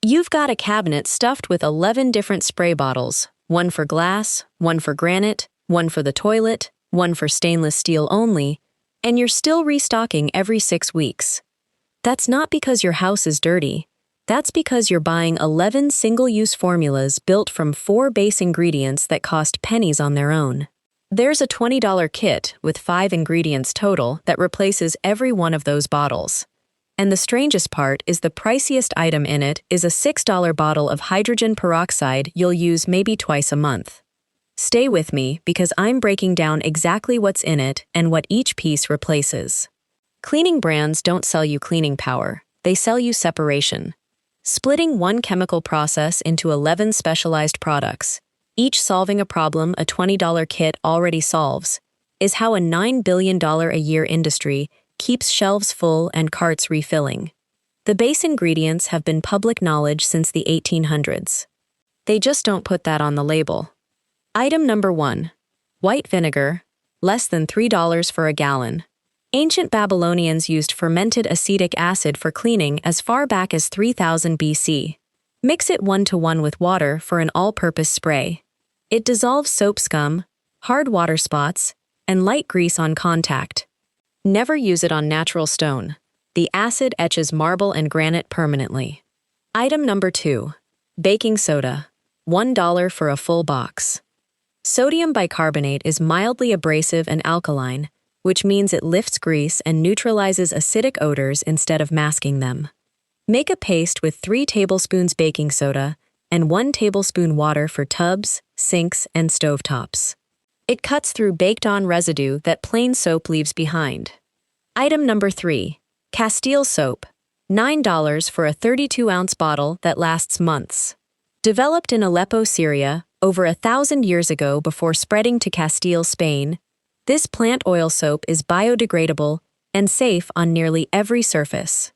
You've got a cabinet stuffed with 11 different spray bottles, one for glass, one for granite, one for the toilet, one for stainless steel only, and you're still restocking every 6 weeks. That's not because your house is dirty. That's because you're buying 11 single-use formulas built from 4 base ingredients that cost pennies on their own. There's a $20 kit with 5 ingredients total that replaces every one of those bottles. And the strangest part is the priciest item in it is a $6 bottle of hydrogen peroxide you'll use maybe twice a month. Stay with me because I'm breaking down exactly what's in it and what each piece replaces. Cleaning brands don't sell you cleaning power, they sell you separation. Splitting one chemical process into 11 specialized products, each solving a problem a $20 kit already solves, is how a $9 billion a year industry keeps shelves full and carts refilling. The base ingredients have been public knowledge since the 1800s. They just don't put that on the label. Item number 1. White vinegar, less than $3 for a gallon. Ancient Babylonians used fermented acetic acid for cleaning as far back as 3000 BC. Mix it 1-to-1 with water for an all-purpose spray. It dissolves soap scum, hard water spots, and light grease on contact. Never use it on natural stone. The acid etches marble and granite permanently. Item number 2. Baking soda, $1 for a full box. Sodium bicarbonate is mildly abrasive and alkaline, which means it lifts grease and neutralizes acidic odors instead of masking them. Make a paste with 3 tablespoons baking soda and 1 tablespoon water for tubs, sinks, and stovetops. It cuts through baked-on residue that plain soap leaves behind. Item number 3. Castile soap, $9 for a 32-ounce bottle that lasts months. Developed in Aleppo, Syria, over 1,000 years ago before spreading to Castile, Spain, this plant oil soap is biodegradable and safe on nearly every surface.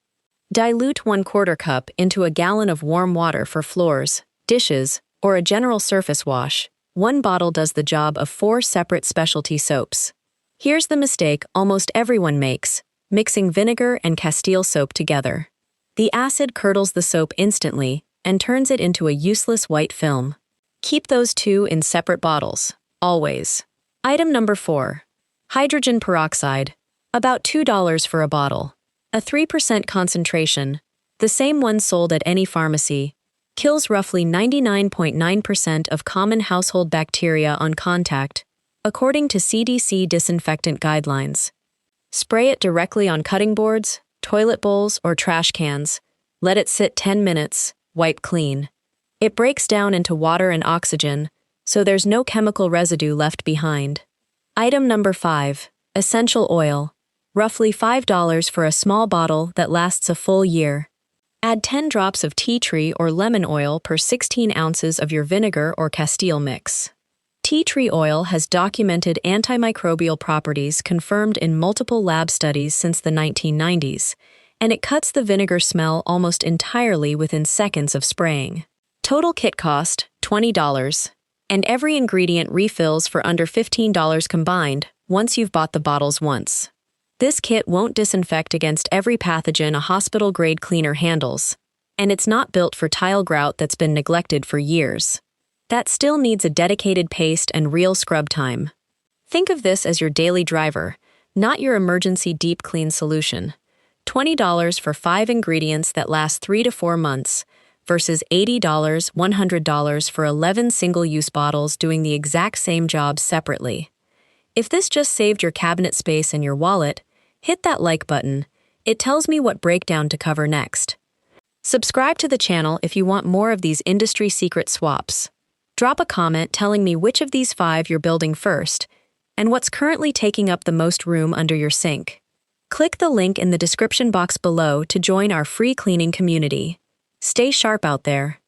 Dilute 1/4 cup into a gallon of warm water for floors, dishes, or a general surface wash. 1 bottle does the job of 4 separate specialty soaps. Here's the mistake almost everyone makes, mixing vinegar and Castile soap together. The acid curdles the soap instantly and turns it into a useless white film. Keep those 2 in separate bottles, always. Item number 4. Hydrogen peroxide, about $2 for a bottle. A 3% concentration, the same one sold at any pharmacy, kills roughly 99.9% of common household bacteria on contact, according to CDC disinfectant guidelines. Spray it directly on cutting boards, toilet bowls, or trash cans. Let it sit 10 minutes, wipe clean. It breaks down into water and oxygen, so there's no chemical residue left behind. Item number 5. Essential oil, roughly $5 for a small bottle that lasts a full year. Add 10 drops of tea tree or lemon oil per 16 ounces of your vinegar or Castile mix. Tea tree oil has documented antimicrobial properties confirmed in multiple lab studies since the 1990s, and it cuts the vinegar smell almost entirely within seconds of spraying. Total kit cost, $20, and every ingredient refills for under $15 combined once you've bought the bottles once. This kit won't disinfect against every pathogen a hospital-grade cleaner handles, and it's not built for tile grout that's been neglected for years. That still needs a dedicated paste and real scrub time. Think of this as your daily driver, not your emergency deep clean solution. $20 for 5 ingredients that last 3 to 4 months, versus $80, $100 for 11 single-use bottles doing the exact same job separately. If this just saved your cabinet space and your wallet, hit that like button. It tells me what breakdown to cover next. Subscribe to the channel if you want more of these industry secret swaps. Drop a comment telling me which of these 5 you're building first, and what's currently taking up the most room under your sink. Click the link in the description box below to join our free cleaning community. Stay sharp out there.